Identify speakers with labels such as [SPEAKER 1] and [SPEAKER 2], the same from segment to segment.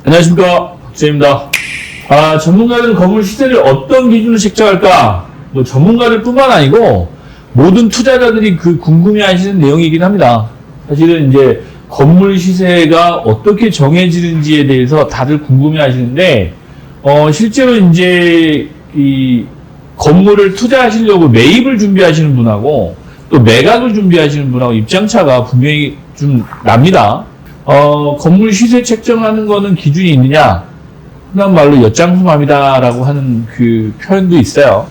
[SPEAKER 1] 안녕하십니까, 박재입니다. 전문가들은 건물 시세를 어떤 기준으로 책정할까? 뭐 전문가들 뿐만 아니고 모든 투자자들이 궁금해하시는 내용이긴 합니다. 사실은 이제 건물 시세가 어떻게 정해지는지에 대해서 다들 궁금해하시는데, 실제로 이제 이 건물을 투자하시려고 매입을 준비하시는 분하고 또 매각을 준비하시는 분하고 입장차가 분명히 좀 납니다. 건물 시세 책정하는 거는 기준이 있느냐? 흔한 말로 엿장수맘이다라고 하는 그 표현도 있어요.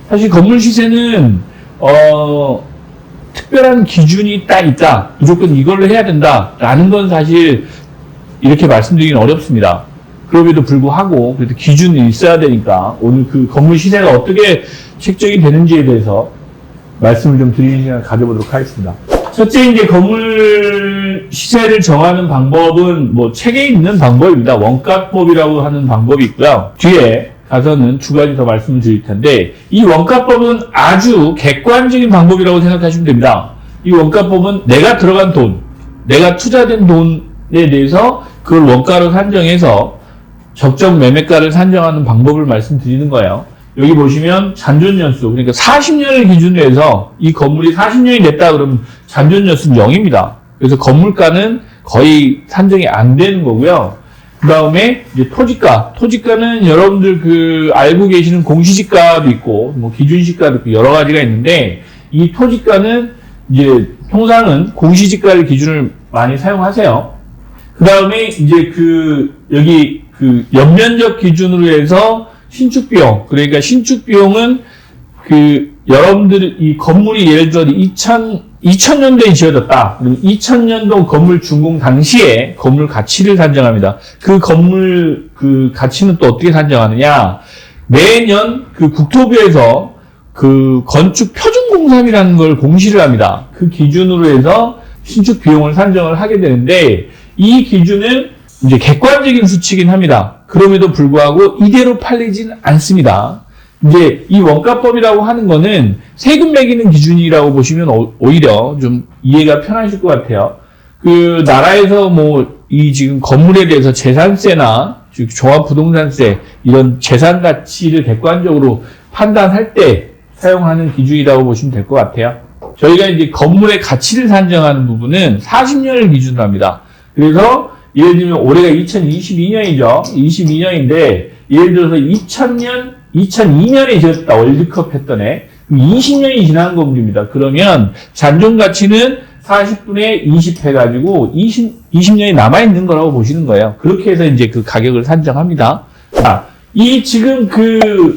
[SPEAKER 1] 사실 건물 시세는 특별한 기준이 딱 있다. 무조건 이걸로 해야 된다라는 건 사실 이렇게 말씀드리긴 어렵습니다. 그럼에도 불구하고 그래도 기준이 있어야 되니까 오늘 그 건물 시세가 어떻게 책정이 되는지에 대해서 말씀을 좀 드리는 시간을 가져보도록 하겠습니다. 첫째, 이제 건물 시세를 정하는 방법은 뭐 책에 있는 방법입니다. 원가법이라고 하는 방법이 있고요. 뒤에 가서는 두 가지 더 말씀을 드릴 텐데, 이 원가법은 아주 객관적인 방법이라고 생각하시면 됩니다. 이 원가법은 내가 들어간 돈, 내가 투자된 돈에 대해서 그걸 원가로 산정해서 적정 매매가를 산정하는 방법을 말씀드리는 거예요. 여기 보시면 잔존연수, 그러니까 40년을 기준으로 해서 이 건물이 40년이 됐다 그러면 잔존연수는 0입니다. 그래서 건물가는 거의 산정이 안 되는 거고요. 그 다음에 이제 토지가는 여러분들 알고 계시는 공시지가도 있고, 뭐 기준시가도 있고 여러 가지가 있는데, 이 토지가는 이제 통상은 공시지가를 기준을 많이 사용하세요. 그 다음에 이제 여기 연면적 기준으로 해서 신축비용, 그러니까 신축비용은 여러분들 이 건물이 예를 들어 2000년도에 지어졌다. 그럼 2000년도 건물 준공 당시에 건물 가치를 산정합니다. 그 건물 가치는 또 어떻게 산정하느냐? 매년 국토부에서 건축 표준공사비라는 걸 공시를 합니다. 그 기준으로 해서 신축 비용을 산정을 하게 되는데, 이 기준은 이제 객관적인 수치긴 합니다. 그럼에도 불구하고 이대로 팔리진 않습니다. 이제 이 원가법이라고 하는 거는 세금 매기는 기준이라고 보시면 오히려 좀 이해가 편하실 것 같아요. 나라에서 이 지금 건물에 대해서 재산세나 종합부동산세 이런 재산 가치를 객관적으로 판단할 때 사용하는 기준이라고 보시면 될 것 같아요. 저희가 이제 건물의 가치를 산정하는 부분은 40년을 기준으로 합니다. 그래서 예를 들면 올해가 2022년이죠. 22년인데 예를 들어서 2002년에 지었다. 월드컵 했던 해. 20년이 지난 건물입니다. 그러면 잔존 가치는 40분의 20 해가지고 20년이 남아있는 거라고 보시는 거예요. 그렇게 해서 이제 가격을 산정합니다. 자, 지금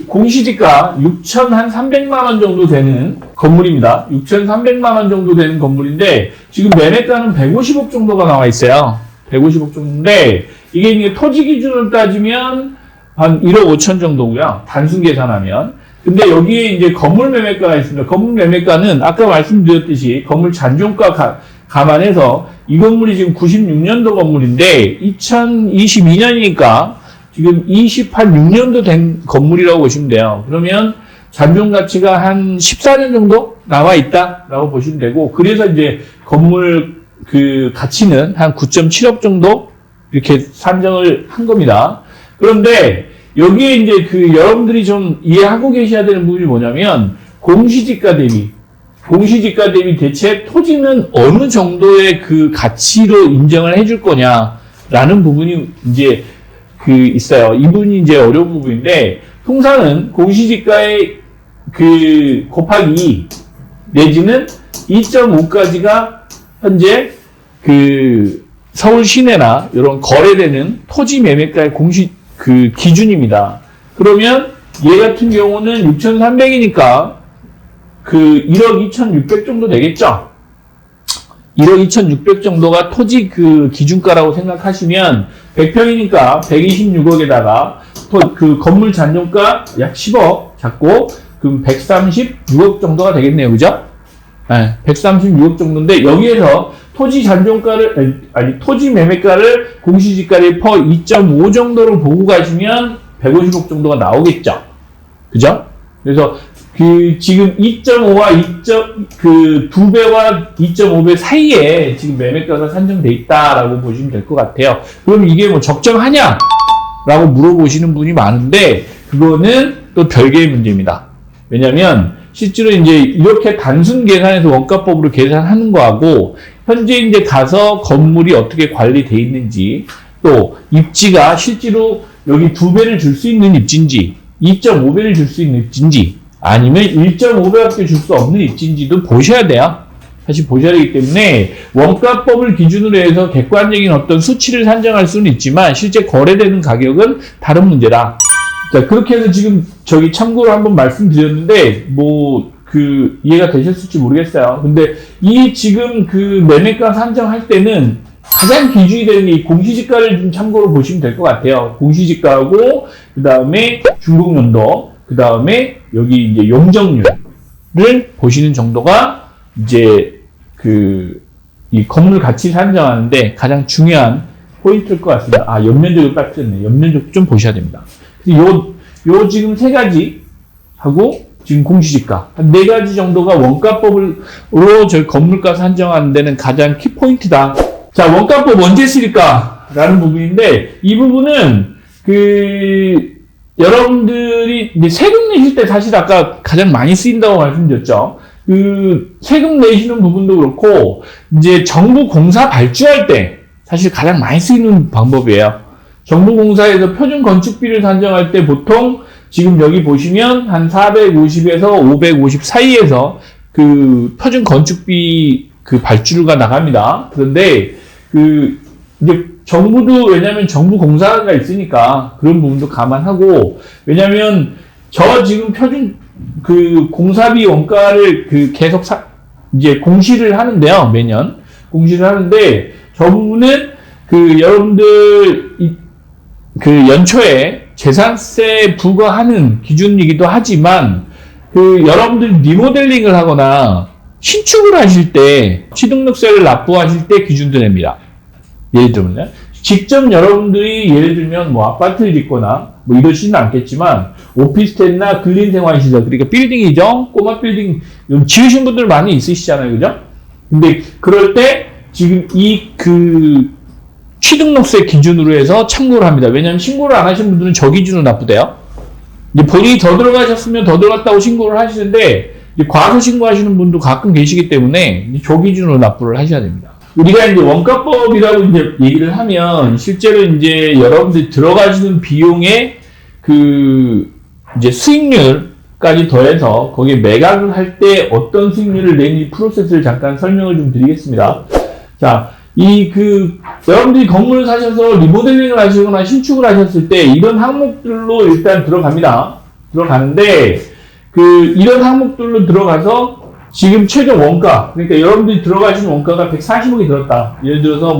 [SPEAKER 1] 공시지가 6,300만 원 정도 되는 건물입니다. 6,300만 원 정도 되는 건물인데, 지금 매매가는 150억 정도가 나와 있어요. 150억 정도인데, 이게 토지 기준으로 따지면 한 1억 5천 정도고요. 단순 계산하면. 근데 여기에 이제 건물 매매가가 있습니다. 건물 매매가는 아까 말씀드렸듯이 건물 잔존가 감안해서 이 건물이 지금 96년도 건물인데 2022년이니까 지금 6년도 된 건물이라고 보시면 돼요. 그러면 잔존 가치가 한 14년 정도 나와 있다라고 보시면 되고, 그래서 이제 건물 가치는 한 9.7억 정도 이렇게 산정을 한 겁니다. 그런데 여기에 이제 여러분들이 좀 이해하고 계셔야 되는 부분이 뭐냐면, 공시지가 대비 대체 토지는 어느 정도의 가치로 인정을 해줄 거냐라는 부분이 이제 있어요. 이 부분이 이제 어려운 부분인데, 통상은 공시지가의 곱하기 2 내지는 2.5까지가 현재 서울 시내나 이런 거래되는 토지 매매가의 기준입니다. 그러면 얘 같은 경우는 6,300이니까 1억 2,600 정도 되겠죠? 1억 2,600 정도가 토지 기준가라고 생각하시면 100평이니까 126억에다가 건물 잔존가 약 10억 잡고 그럼 136억 정도가 되겠네요. 그죠? 네, 136억 정도인데, 여기에서 토지 잔존가를, 토지 매매가를 공시지가를 퍼 2.5 정도로 보고 가시면 150억 정도가 나오겠죠. 그죠? 그래서 지금 2.5와 2배와 2.5배 사이에 지금 매매가가 산정돼 있다라고 보시면 될 것 같아요. 그럼 이게 뭐 적정하냐? 라고 물어보시는 분이 많은데, 그거는 또 별개의 문제입니다. 왜냐면, 실제로 이제 이렇게 단순 계산해서 원가법으로 계산하는 거하고, 현재 이제 가서 건물이 어떻게 관리돼 있는지, 또 입지가 실제로 여기 2배를 줄 수 있는 입지인지, 2.5배를 줄 수 있는 입지인지, 아니면 1.5배밖에 줄 수 없는 입지인지도 보셔야 돼요. 사실 보셔야 되기 때문에 원가법을 기준으로 해서 객관적인 어떤 수치를 산정할 수는 있지만 실제 거래되는 가격은 다른 문제다. 자, 그렇게 해서 지금 저기 참고로 한번 말씀드렸는데 이해가 되셨을지 모르겠어요. 근데 이 지금 매매가 산정할 때는 가장 기준이 되는 게 이 공시지가를 좀 참고로 보시면 될 것 같아요. 공시지가하고 그 다음에 중복연도, 그 다음에 여기 이제 용적률을 보시는 정도가 이제 이 건물 가치 산정하는데 가장 중요한 포인트일 것 같습니다. 연면적을 빠뜨렸네. 연면적 좀 보셔야 됩니다. 요 지금 3가지 하고 지금 공시지가 한 4가지 정도가 원가법으로 저희 건물가 산정하는 데는 가장 키포인트다. 자, 원가법 언제 쓸까? 라는 부분인데 이 부분은 여러분들이 이제 세금 내실 때 사실 아까 가장 많이 쓰인다고 말씀드렸죠. 세금 내시는 부분도 그렇고, 이제 정부 공사 발주할 때 사실 가장 많이 쓰이는 방법이에요. 정부 공사에서 표준 건축비를 산정할 때 보통 지금 여기 보시면 한 450에서 550 사이에서 표준 건축비 발주가 나갑니다. 그런데 이제 정부도 왜냐면 정부 공사가 있으니까 그런 부분도 감안하고, 왜냐면 지금 표준 공사비 원가를 계속 이제 공시를 하는데요. 매년 공시를 하는데 저 부분은 여러분들 연초에 재산세 부과하는 기준이기도 하지만 여러분들 리모델링을 하거나 신축을 하실 때 취등록세를 납부하실 때 기준도 냅니다. 예를 들면 직접 여러분들이 예를 들면 아파트를 짓거나 이러지는 않겠지만 오피스텔이나 근린생활시설, 그러니까 빌딩이죠. 꼬마 빌딩 지으신 분들 많이 있으시잖아요. 그죠? 근데 그럴 때 지금 취등록세 기준으로 해서 참고를 합니다. 왜냐하면 신고를 안 하신 분들은 저 기준으로 납부돼요. 이제 본인이 더 들어가셨으면 더 들어갔다고 신고를 하시는데 과소 신고하시는 분도 가끔 계시기 때문에 저 기준으로 납부를 하셔야 됩니다. 우리가 이제 원가법이라고 이제 얘기를 하면 실제로 이제 여러분들이 들어가시는 비용의 이제 수익률까지 더해서 거기에 매각을 할 때 어떤 수익률을 내는 프로세스를 잠깐 설명을 좀 드리겠습니다. 자, 여러분들이 건물을 사셔서 리모델링을 하시거나 신축을 하셨을 때 이런 항목들로 일단 들어가는데 이런 항목들로 들어가서 지금 최종 원가, 그러니까 여러분들이 들어가시는 원가가 140억이 들었다. 예를 들어서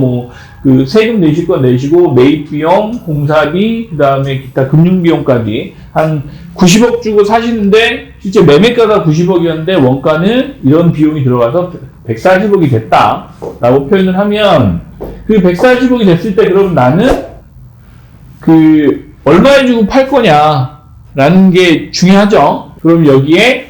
[SPEAKER 1] 세금 내실 거 내시고 매입 비용, 공사비, 그 다음에 기타 금융 비용까지 한 90억 주고 사시는데 실제 매매가가 90억이었는데 원가는 이런 비용이 들어가서 140억이 됐다라고 표현을 하면 140억이 됐을 때 그럼 나는 얼마에 주고 팔 거냐라는 게 중요하죠. 그럼 여기에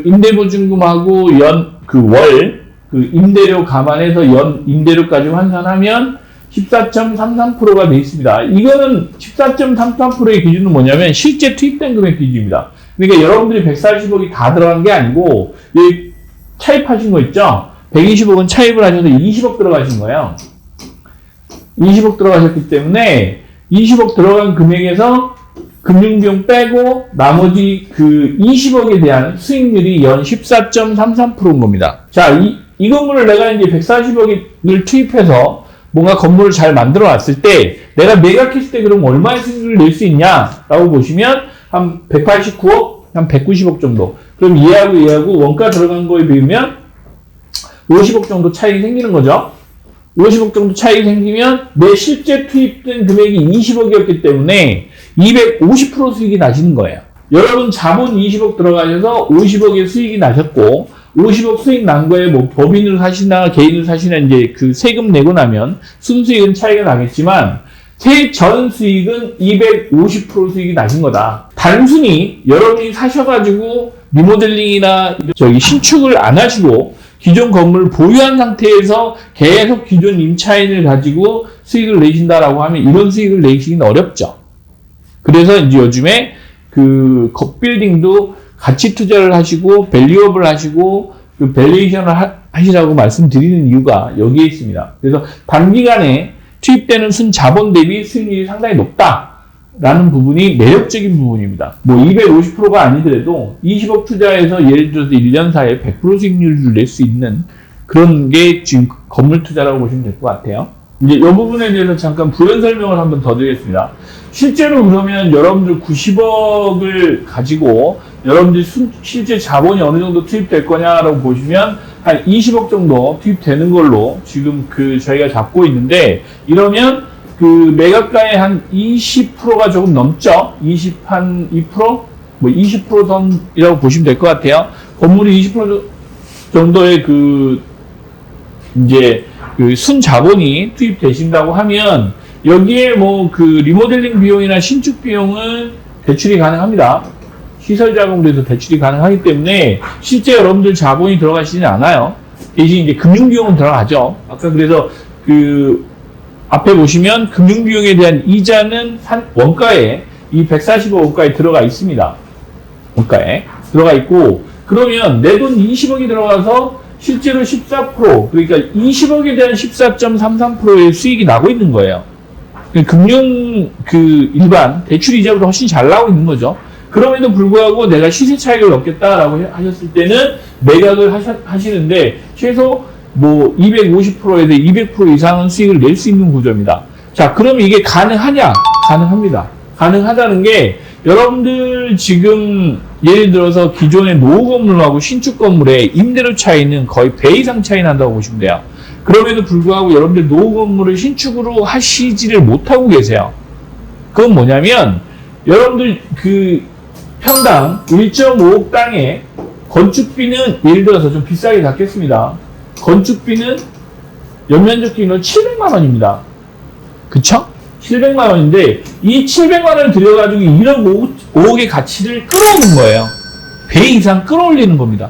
[SPEAKER 1] 임대보증금하고 월 임대료 감안해서 연 임대료까지 환산하면 14.33%가 되어 있습니다. 이거는 14.33%의 기준은 뭐냐면 실제 투입된 금액 기준입니다. 그러니까 여러분들이 140억이 다 들어간 게 아니고 차입하신 거 있죠? 120억은 차입을 하셔서 20억 들어가신 거예요. 20억 들어가셨기 때문에 20억 들어간 금액에서 금융비용 빼고 나머지 20억에 대한 수익률이 연 14.33%인 겁니다. 자, 이 건물을 내가 이제 140억을 투입해서 뭔가 건물을 잘 만들어 놨을 때 내가 매각했을 때 그럼 얼마의 수익률을 낼 수 있냐라고 보시면 한 189억, 한 190억 정도. 그럼 얘하고 원가 들어간 거에 비하면 50억 정도 차익이 생기는 거죠. 50억 정도 차익이 생기면 내 실제 투입된 금액이 20억이었기 때문에 250% 수익이 나시는 거예요. 여러분 자본 20억 들어가셔서 50억의 수익이 나셨고 50억 수익 난 거에 법인으로 사시나 개인으로 사시나 이제 세금 내고 나면 순수익은 차이가 나겠지만 전 수익은 250% 수익이 나신 거다. 단순히 여러분이 사셔가지고 리모델링이나 저기 신축을 안 하시고 기존 건물을 보유한 상태에서 계속 기존 임차인을 가지고 수익을 내신다라고 하면 이런 수익을 내시기는 어렵죠. 그래서 이제 요즘에 그 빌딩도 가치 투자를 하시고 밸류업을 하시고 그 밸류에이션을 하시라고 말씀드리는 이유가 여기에 있습니다. 그래서 단기간에 투입되는 순자본 대비 수익률이 상당히 높다라는 부분이 매력적인 부분입니다. 뭐 250%가 아니더라도 20억 투자해서 예를 들어서 1년 사이에 100% 수익률을 낼 수 있는 그런 게 지금 건물 투자라고 보시면 될 것 같아요. 이제 이 부분에 대해서 잠깐 부연 설명을 한번 더 드리겠습니다. 실제로 그러면 여러분들 90억을 가지고 여러분들 실제 자본이 어느 정도 투입될 거냐라고 보시면 한 20억 정도 투입되는 걸로 지금 저희가 잡고 있는데, 이러면 매각가의 한 20%가 조금 넘죠? 한 2%? 뭐 20% 선이라고 보시면 될 것 같아요. 건물이 20% 정도의 이제 순자본이 투입되신다고 하면 여기에 뭐 리모델링 비용이나 신축 비용은 대출이 가능합니다. 시설 자금으로 해서 대출이 가능하기 때문에 실제 여러분들 자본이 들어가시진 않아요. 대신 이제 금융비용은 들어가죠. 아까 그래서 앞에 보시면 금융비용에 대한 이자는 원가에 이 140억 원가에 들어가 있습니다. 원가에 들어가 있고, 그러면 내 돈 20억이 들어가서 실제로 14%, 그러니까 20억에 대한 14.33%의 수익이 나고 있는 거예요. 금융 일반 대출 이자보다 훨씬 잘 나오고 있는 거죠. 그럼에도 불구하고 내가 시세 차익을 얻겠다라고 하셨을 때는 매각을 하시는데 최소 뭐 250%에서 200% 이상은 수익을 낼 수 있는 구조입니다. 자, 그럼 이게 가능하냐? 가능합니다. 가능하다는 게 여러분들 지금 예를 들어서 기존의 노후 건물하고 신축 건물의 임대료 차이는 거의 배 이상 차이 난다고 보시면 돼요. 그럼에도 불구하고 여러분들 노후 건물을 신축으로 하시지를 못하고 계세요. 그건 뭐냐면 여러분들 평당 1.5억 땅에 건축비는 예를 들어서 좀 비싸게 잡겠습니다. 건축비는 연면적 기준으로 700만 원입니다. 그쵸? 700만 원인데 이 700만 원을 들여가지고 1억 5억의 가치를 끌어오는 거예요. 배 이상 끌어올리는 겁니다.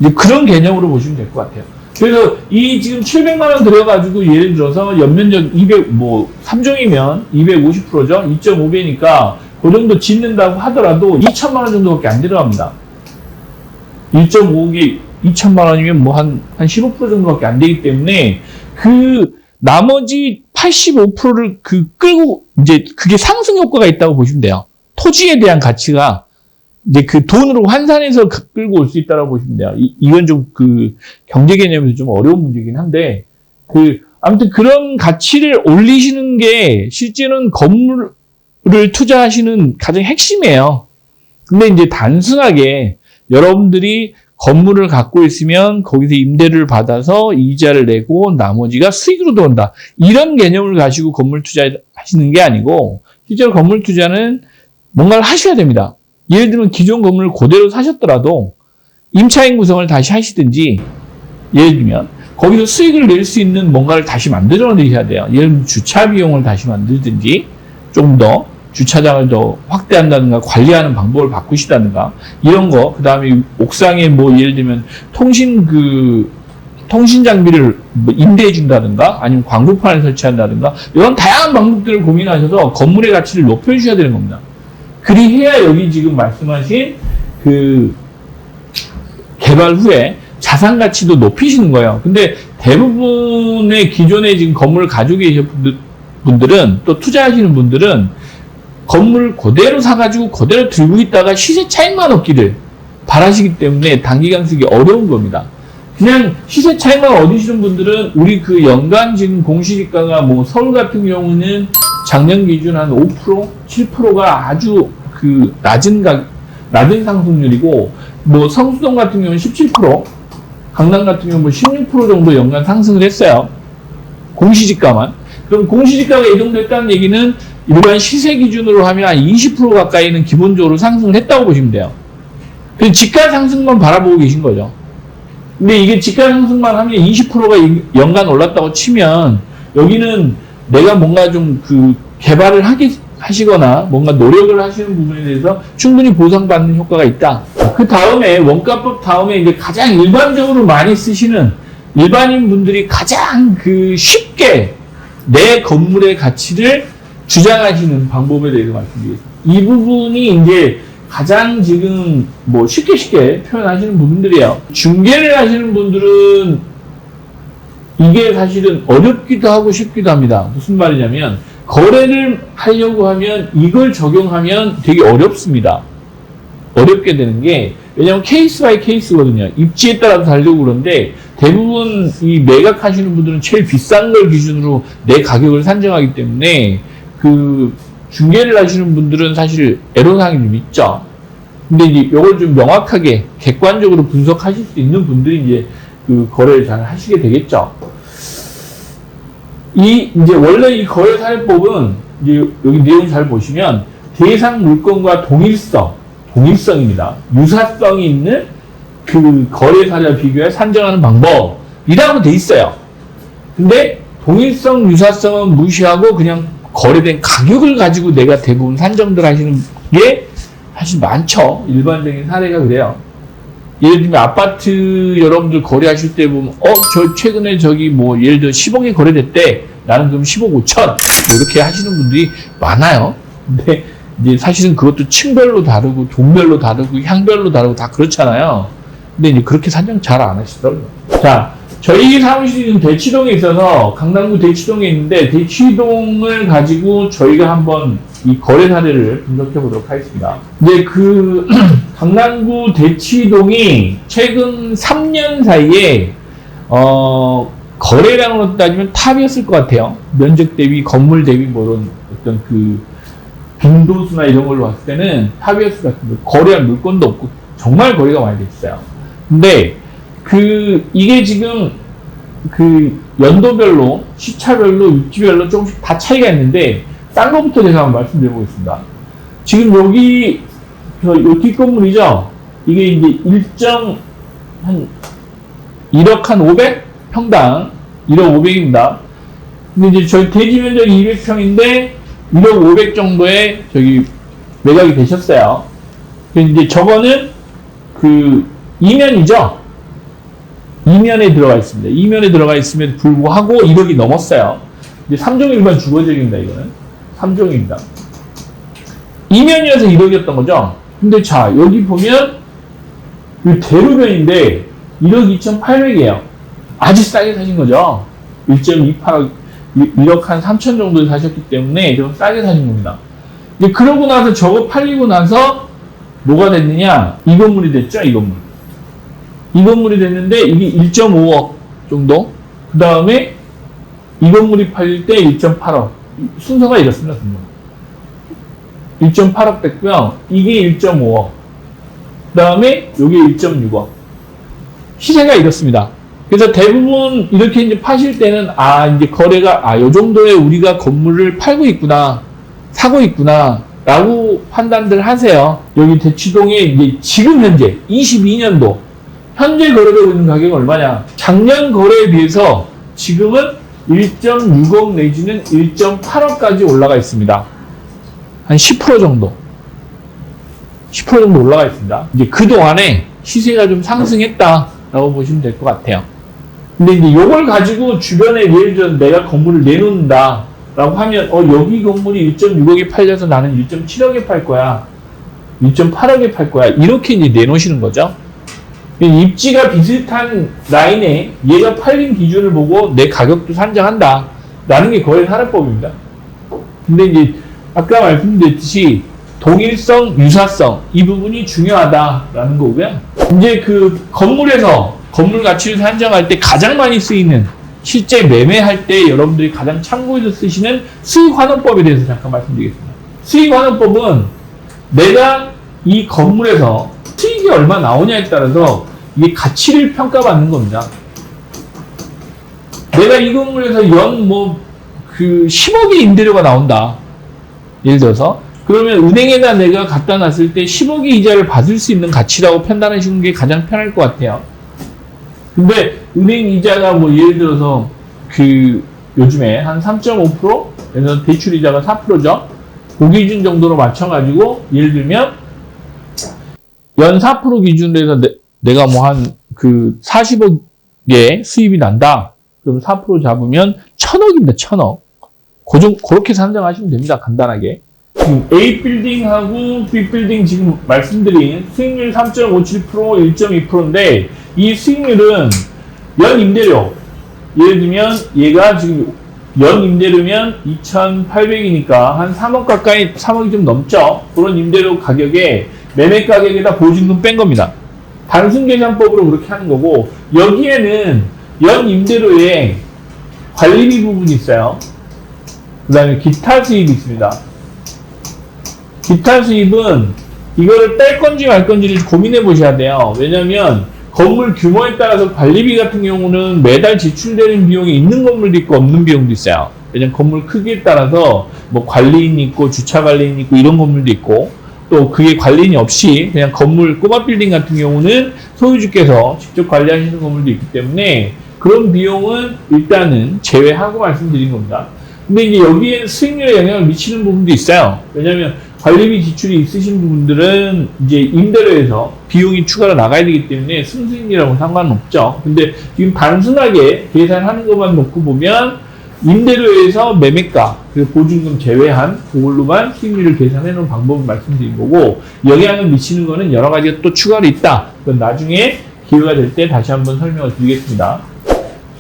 [SPEAKER 1] 이제 그런 개념으로 보시면 될 것 같아요. 그래서 이 지금 700만 원 들여가지고 예를 들어서 연면적 3종이면 250%죠? 2.5배니까 그 정도 짓는다고 하더라도 2천만 원 정도밖에 안 들어갑니다. 1.5억에 2천만 원이면 뭐 한 15% 정도밖에 안 되기 때문에 나머지 85%를 끌고 이제 그게 상승 효과가 있다고 보시면 돼요. 토지에 대한 가치가 이제 돈으로 환산해서 끌고 올 수 있다고 보시면 돼요. 이건 좀 경제 개념에서 좀 어려운 문제긴 한데, 아무튼 그런 가치를 올리시는 게 실제는 건물을 투자하시는 가장 핵심이에요. 근데 이제 단순하게 여러분들이 건물을 갖고 있으면 거기서 임대를 받아서 이자를 내고 나머지가 수익으로 들어온다, 이런 개념을 가지고 건물 투자하시는 게 아니고 실제로 건물 투자는 뭔가를 하셔야 됩니다. 예를 들면 기존 건물을 그대로 사셨더라도 임차인 구성을 다시 하시든지, 예를 들면 거기서 수익을 낼 수 있는 뭔가를 다시 만들어내셔야 돼요. 예를 들면 주차 비용을 다시 만들든지, 좀 더 주차장을 더 확대한다든가 관리하는 방법을 바꾸시다든가 이런 거, 그 다음에 옥상에 뭐 예를 들면 통신 장비를 임대해 준다든가 아니면 광고판을 설치한다든가 이런 다양한 방법들을 고민하셔서 건물의 가치를 높여주셔야 되는 겁니다. 그리해야 여기 지금 말씀하신 개발 후에 자산 가치도 높이시는 거예요. 근데 대부분의 기존에 지금 건물을 가지고 계신 분들은, 또 투자하시는 분들은 건물을 그대로 사가지고 그대로 들고 있다가 시세 차익만 얻기를 바라시기 때문에 단기간 쓰기 어려운 겁니다. 그냥 시세 차익만 얻으시는 분들은 우리 연간 지금 공시지가가 뭐 서울 같은 경우는 작년 기준 한 5%, 7%가 아주 낮은 상승률이고, 뭐 성수동 같은 경우는 17%, 강남 같은 경우는 뭐 16% 정도 연간 상승을 했어요. 공시지가만. 그럼 공시지가가 이 정도 했다는 얘기는 일반 시세 기준으로 하면 한 20% 가까이는 기본적으로 상승을 했다고 보시면 돼요. 그래서 지가 상승만 바라보고 계신 거죠. 근데 이게 지가 상승만 하면 20%가 연간 올랐다고 치면 여기는 내가 뭔가 좀 개발을 하시거나 뭔가 노력을 하시는 부분에 대해서 충분히 보상받는 효과가 있다. 그 다음에 원가법 다음에 이제 가장 일반적으로 많이 쓰시는 일반인 분들이 가장 쉽게 내 건물의 가치를 주장하시는 방법에 대해서 말씀드리겠습니다. 이 부분이 이제 가장 지금 쉽게 표현하시는 부분들이에요. 중개를 하시는 분들은 이게 사실은 어렵기도 하고 쉽기도 합니다. 무슨 말이냐면 거래를 하려고 하면 이걸 적용하면 되게 어렵습니다. 어렵게 되는 게 왜냐하면 케이스 바이 케이스거든요. 입지에 따라서 다르고 그런데 대부분 이 매각하시는 분들은 제일 비싼 걸 기준으로 내 가격을 산정하기 때문에 중개를 하시는 분들은 사실 애로사항이 좀 있죠. 근데 이제 이걸 좀 명확하게 객관적으로 분석하실 수 있는 분들이 이제 거래를 잘 하시게 되겠죠. 이제 원래 이 거래사례법은 이제 여기 내용 잘 보시면 대상 물건과 동일성입니다. 유사성이 있는 거래사례와 비교해 산정하는 방법이라고 돼 있어요. 근데 동일성, 유사성은 무시하고 그냥 거래된 가격을 가지고 내가 대부분 산정들 하시는 게 사실 많죠. 일반적인 사례가 그래요. 예를 들면 아파트 여러분들 거래하실 때 보면 저 최근에 예를 들어 10억에 거래됐대. 나는 그럼 10억 5천 이렇게 하시는 분들이 많아요. 근데 이제 사실은 그것도 층별로 다르고 동별로 다르고 향별로 다르고 다 그렇잖아요. 근데 이제 그렇게 산정 잘 안 하시더라고요. 자, 저희 사무실이 대치동에 있어서 강남구 대치동에 있는데 대치동을 가지고 저희가 한번 이 거래 사례를 분석해 보도록 하겠습니다. 근데 강남구 대치동이 최근 3년 사이에 거래량으로 따지면 탑이었을 것 같아요. 면적 대비, 건물 대비 이런 어떤 빈도수나 이런 걸로 봤을 때는 탑이었을 것 같은데 거래할 물건도 없고 정말 거래가 많이 됐어요. 근데 이게 지금 연도별로, 시차별로, 입지별로 조금씩 다 차이가 있는데 싼 거부터 제가 한번 말씀드려보겠습니다. 지금 여기 요 뒷건물이죠. 이게 이제 1억 500 평당 1억 500입니다. 근데 이제 저희 대지 면적이 200평인데 1억 500 정도에 매각이 되셨어요. 근데 이제 저거는 이면이죠. 이면에 들어가 있습니다. 이면에 들어가 있음에도 불구하고 1억이 넘었어요. 이제 3종 일반 주거지역입니다. 이거는 3종입니다. 이면이어서 1억이었던 거죠. 근데 자, 여기 보면 대로변인데 1억 2,800이에요. 아주 싸게 사신 거죠. 1.28억, 1억 한 3천 정도에 사셨기 때문에 좀 싸게 사신 겁니다. 이제 그러고 나서 저거 팔리고 나서 뭐가 됐느냐? 이 건물이 됐죠, 이 건물. 이 건물이 됐는데 이게 1.5억 정도. 그 다음에 이 건물이 팔릴 때 1.8억. 순서가 이렇습니다, 순서. 1.8억 됐고요. 이게 1.5억. 그 다음에 이게 1.6억. 시세가 이렇습니다. 그래서 대부분 이렇게 이제 파실 때는 이제 거래가 요 정도에 우리가 건물을 팔고 있구나, 사고 있구나 라고 판단들 하세요. 여기 대치동에 이제 지금 현재 22년도 현재 거래되고 있는 가격이 얼마냐? 작년 거래에 비해서 지금은 1.6억 내지는 1.8억까지 올라가 있습니다. 한 10% 정도. 10% 정도 올라가 있습니다. 이제 그동안에 시세가 좀 상승했다라고 보시면 될 것 같아요. 근데 이제 요걸 가지고 주변에 예를 들어 내가 건물을 내놓는다 라고 하면 여기 건물이 1.6억에 팔려서 나는 1.7억에 팔 거야. 1.8억에 팔 거야. 이렇게 이제 내놓으시는 거죠. 입지가 비슷한 라인에 얘가 팔린 기준을 보고 내 가격도 산정한다 라는 게 거래 사례법입니다. 근데 이제 아까 말씀드렸듯이 동일성, 유사성 이 부분이 중요하다라는 거고요. 이제 건물에서 건물 가치를 산정할 때 가장 많이 쓰이는 실제 매매할 때 여러분들이 가장 참고해서 쓰시는 수익환원법에 대해서 잠깐 말씀드리겠습니다. 수익환원법은 내가 이 건물에서 수익이 얼마 나오냐에 따라서 이게 가치를 평가받는 겁니다. 내가 이 건물에서 연 10억의 임대료가 나온다. 예를 들어서 그러면 은행에다 내가 갖다 놨을 때 10억의 이자를 받을 수 있는 가치라고 판단하시는 게 가장 편할 것 같아요. 근데 은행 이자가 예를 들어서 요즘에 한 3.5%? 대출 이자가 4%죠? 그 기준 정도로 맞춰가지고 예를 들면 연 4% 기준으로 해서 내가 뭐 한 그 40억의 수입이 난다. 그럼 4% 잡으면 1,000억입니다. 1,000억. 그렇게 산정하시면 됩니다. 간단하게. 지금 A 빌딩하고 B 빌딩 지금 말씀드린 수익률 3.57%, 1.2%인데 이 수익률은 연 임대료. 예를 들면 얘가 지금 연 임대료면 2,800이니까 한 3억 가까이, 3억이 좀 넘죠. 그런 임대료 가격에 매매 가격에다 보증금 뺀 겁니다. 단순 계산법으로 그렇게 하는 거고, 여기에는 연 임대료에 관리비 부분이 있어요. 그 다음에 기타 수입이 있습니다. 기타 수입은 이거를 뺄 건지 말 건지를 고민해 보셔야 돼요. 왜냐면 건물 규모에 따라서 관리비 같은 경우는 매달 지출되는 비용이 있는 건물도 있고 없는 비용도 있어요. 왜냐면 건물 크기에 따라서 뭐 관리인이 있고 주차 관리인이 있고 이런 건물도 있고, 또 그게 관리인이 없이 그냥 건물 꼬마 빌딩 같은 경우는 소유주께서 직접 관리하시는 건물도 있기 때문에 그런 비용은 일단은 제외하고 말씀드린 겁니다. 근데 이제 여기에 수익률에 영향을 미치는 부분도 있어요. 왜냐하면 관리비 지출이 있으신 부분들은 이제 임대료에서 비용이 추가로 나가야 되기 때문에 순수익률하고는 상관은 없죠. 근데 지금 단순하게 계산하는 것만 놓고 보면 임대료에서 매매가, 그 보증금 제외한 그걸로만 수익률을 계산해 놓은 방법을 말씀드린 거고, 영향을 미치는 거는 여러 가지가 또 추가로 있다. 그건 나중에 기회가 될 때 다시 한번 설명을 드리겠습니다.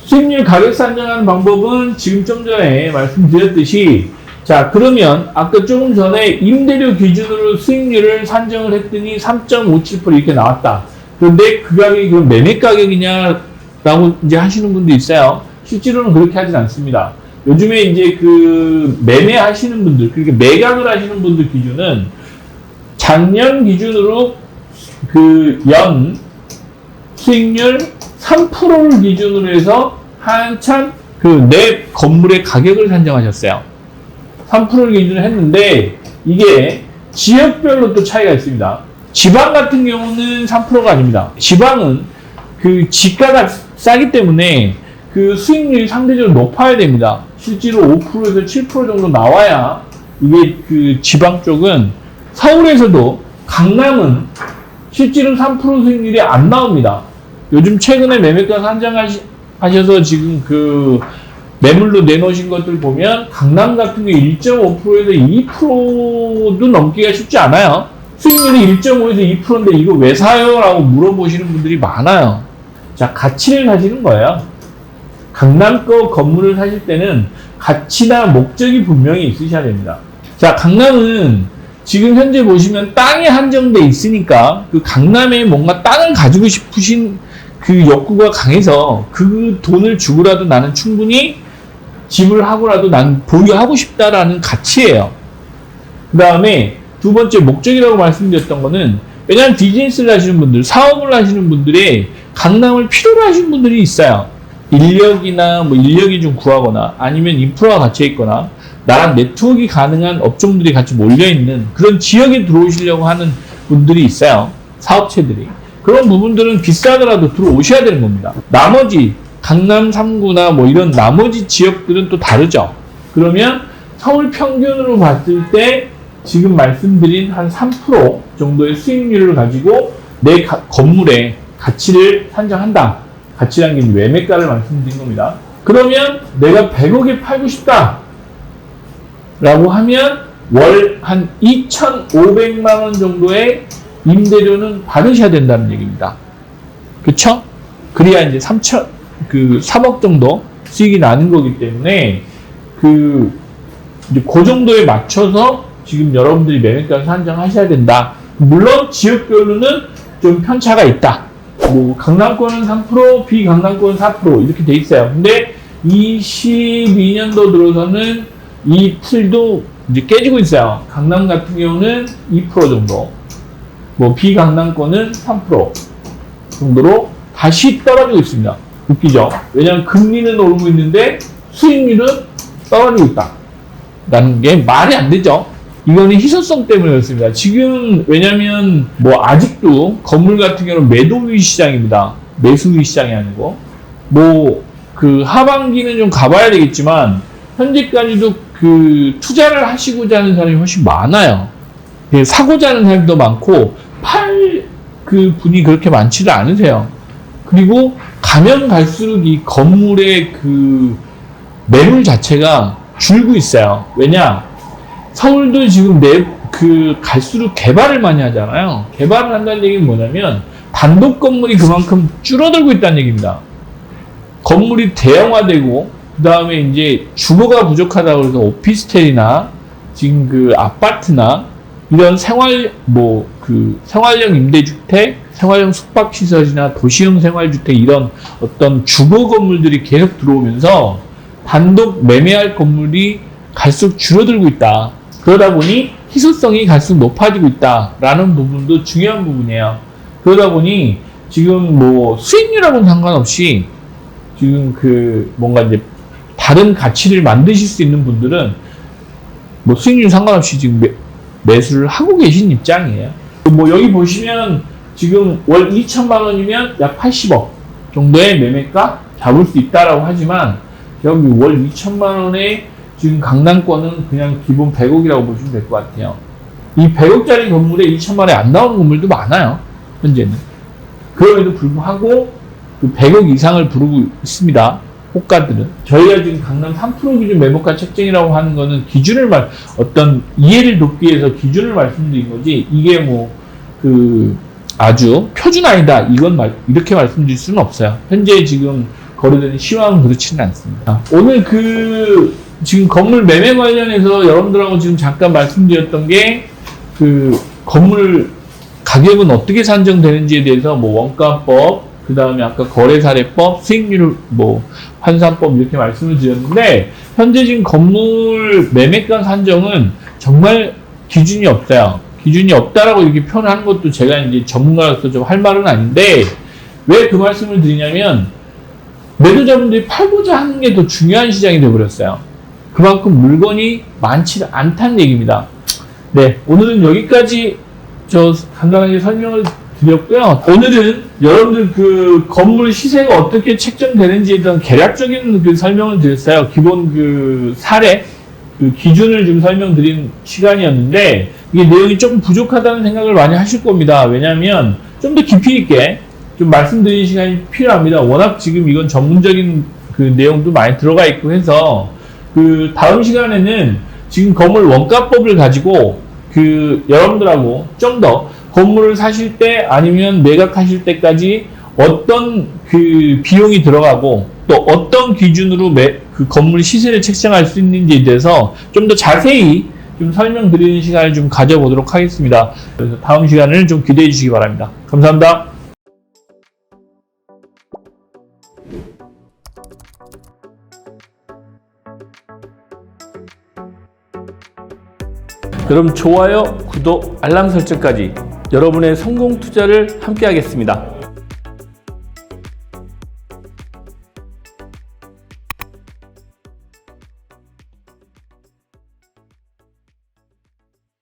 [SPEAKER 1] 수익률 가격 산정하는 방법은 지금 좀 전에 말씀드렸듯이, 자, 그러면 아까 조금 전에 임대료 기준으로 수익률을 산정을 했더니 3.57% 이렇게 나왔다. 그런데 그 가격이 그럼 매매 가격이냐라고 이제 하시는 분도 있어요. 실제로는 그렇게 하진 않습니다. 요즘에 이제 그 매매하시는 분들, 그러니까 매각을 하시는 분들 기준은 작년 기준으로 그 연 수익률 3%를 기준으로 해서 한참 그 내 건물의 가격을 산정하셨어요. 3%를 기준으로 했는데 이게 지역별로 또 차이가 있습니다. 지방 같은 경우는 3%가 아닙니다. 지방은 그 지가가 싸기 때문에 그 수익률이 상대적으로 높아야 됩니다. 실제로 5%에서 7% 정도 나와야 이게 그 지방 쪽은, 서울에서도 강남은 실제로 3% 수익률이 안 나옵니다. 요즘 최근에 매매가 산정하셔서 지금 그 매물로 내놓으신 것들 보면 강남 같은 경우 1.5%에서 2%도 넘기가 쉽지 않아요. 수익률이 1.5에서 2%인데 이거 왜 사요? 라고 물어보시는 분들이 많아요. 자, 가치를 가지는 거예요. 강남 거 건물을 사실 때는 가치나 목적이 분명히 있으셔야 됩니다. 자, 강남은 지금 현재 보시면 땅이 한정돼 있으니까 그 강남에 뭔가 땅을 가지고 싶으신 그 욕구가 강해서 그 돈을 주고라도 나는 충분히 지불하고라도 난 보유하고 싶다라는 가치예요. 그 다음에 두 번째 목적이라고 말씀드렸던 거는, 왜냐하면 비즈니스를 하시는 분들, 사업을 하시는 분들의 강남을 필요로 하시는 분들이 있어요. 인력이 좀 구하거나 아니면 인프라가 갇혀 있거나 나랑 네트워크가 가능한 업종들이 같이 몰려있는 그런 지역에 들어오시려고 하는 분들이 있어요. 사업체들이. 그런 부분들은 비싸더라도 들어오셔야 되는 겁니다. 나머지 강남 3구나 뭐 이런 나머지 지역들은 또 다르죠. 그러면 서울 평균으로 봤을 때 지금 말씀드린 한 3% 정도의 수익률을 가지고 내 건물의 가치를 산정한다. 가치라는 게 매매가를 말씀드린 겁니다. 그러면 내가 100억에 팔고 싶다 라고 하면 월 한 2,500만 원 정도의 임대료는 받으셔야 된다는 얘기입니다. 그쵸? 그래야 이제 3억 정도 수익이 나는 거기 때문에 이제 그 정도에 맞춰서 지금 여러분들이 매매가를 산정하셔야 된다. 물론 지역별로는 좀 편차가 있다. 뭐 강남권은 3%, 비강남권은 4% 이렇게 돼 있어요. 근데 22년도 들어서는 이 틀도 이제 깨지고 있어요. 강남 같은 경우는 2% 정도, 뭐 비강남권은 3% 정도로 다시 떨어지고 있습니다. 웃기죠? 왜냐하면 금리는 오르고 있는데 수익률은 떨어지고 있다. 라는 게 말이 안 되죠. 이거는 희소성 때문에 그렇습니다. 지금 왜냐면 뭐 아직도 건물 같은 경우는 매도위 시장입니다. 매수위 시장이 아니고, 뭐 그 하반기는 좀 가봐야 되겠지만 현재까지도 그 투자를 하시고자 하는 사람이 훨씬 많아요. 예, 사고자 하는 사람도 많고 팔 그 분이 그렇게 많지를 않으세요. 그리고 가면 갈수록 이 건물의 그 매물 자체가 줄고 있어요. 왜냐? 서울도 지금 갈수록 개발을 많이 하잖아요. 개발을 한다는 얘기는 뭐냐면 단독 건물이 그만큼 줄어들고 있다는 얘기입니다. 건물이 대형화되고 그 다음에 이제 주거가 부족하다고 해서 오피스텔이나 지금 그 아파트나 이런 생활형 임대주택, 생활형 숙박시설이나 도시형 생활주택 이런 어떤 주거 건물들이 계속 들어오면서 단독 매매할 건물이 갈수록 줄어들고 있다. 그러다 보니 희소성이 갈수록 높아지고 있다라는 부분도 중요한 부분이에요. 그러다 보니 지금 뭐 수익률하고는 상관없이 지금 뭔가 이제 다른 가치를 만드실 수 있는 분들은 뭐 수익률 상관없이 지금 매수를 하고 계신 입장이에요. 뭐 여기 보시면 지금 월 2천만 원이면 약 80억 정도의 매매가 잡을 수 있다라고 하지만 여기 월 2천만 원에 지금 강남권은 그냥 기본 100억이라고 보시면 될 것 같아요. 이 100억짜리 건물에 2천만 원에 안 나오는 건물도 많아요. 현재는. 그럼에도 불구하고 그 100억 이상을 부르고 있습니다. 호가들은. 저희가 지금 강남 3% 기준 매물가 책정이라고 하는 거는 기준을 어떤 이해를 돕기 위해서 기준을 말씀드린 거지, 이게 아주 표준 아니다. 이렇게 말씀드릴 수는 없어요. 현재 지금 거래되는 시황은 그렇지는 않습니다. 오늘 지금 건물 매매 관련해서 여러분들하고 지금 잠깐 말씀드렸던 게 건물 가격은 어떻게 산정되는지에 대해서 원가법, 그 다음에 아까 거래사례법, 수익률, 환산법 이렇게 말씀을 드렸는데, 현재 지금 건물 매매가 산정은 정말 기준이 없어요. 기준이 없다라고 이렇게 표현하는 것도 제가 이제 전문가로서 좀 할 말은 아닌데, 왜 그 말씀을 드리냐면, 매도자분들이 팔고자 하는 게 더 중요한 시장이 되어버렸어요. 그만큼 물건이 많지 않다는 얘기입니다. 네, 오늘은 여기까지 간단하게 설명을 드렸고요. 오늘은 여러분들 건물 시세가 어떻게 책정되는지에 대한 개략적인 설명을 드렸어요. 기본 사례, 기준을 좀 설명드린 시간이었는데, 이게 내용이 조금 부족하다는 생각을 많이 하실 겁니다. 왜냐하면 좀 더 깊이 있게 좀 말씀드리는 시간이 필요합니다. 워낙 지금 이건 전문적인 내용도 많이 들어가 있고 해서, 다음 시간에는 지금 건물 원가법을 가지고 여러분들하고 좀 더 건물을 사실 때 아니면 매각하실 때까지 어떤 비용이 들어가고 또 어떤 기준으로 건물 시세를 책정할 수 있는지에 대해서 좀 더 자세히 좀 설명드리는 시간을 좀 가져보도록 하겠습니다. 그래서 다음 시간을 좀 기대해 주시기 바랍니다. 감사합니다. 그럼 좋아요, 구독, 알람 설정까지 여러분의 성공 투자를 함께 하겠습니다.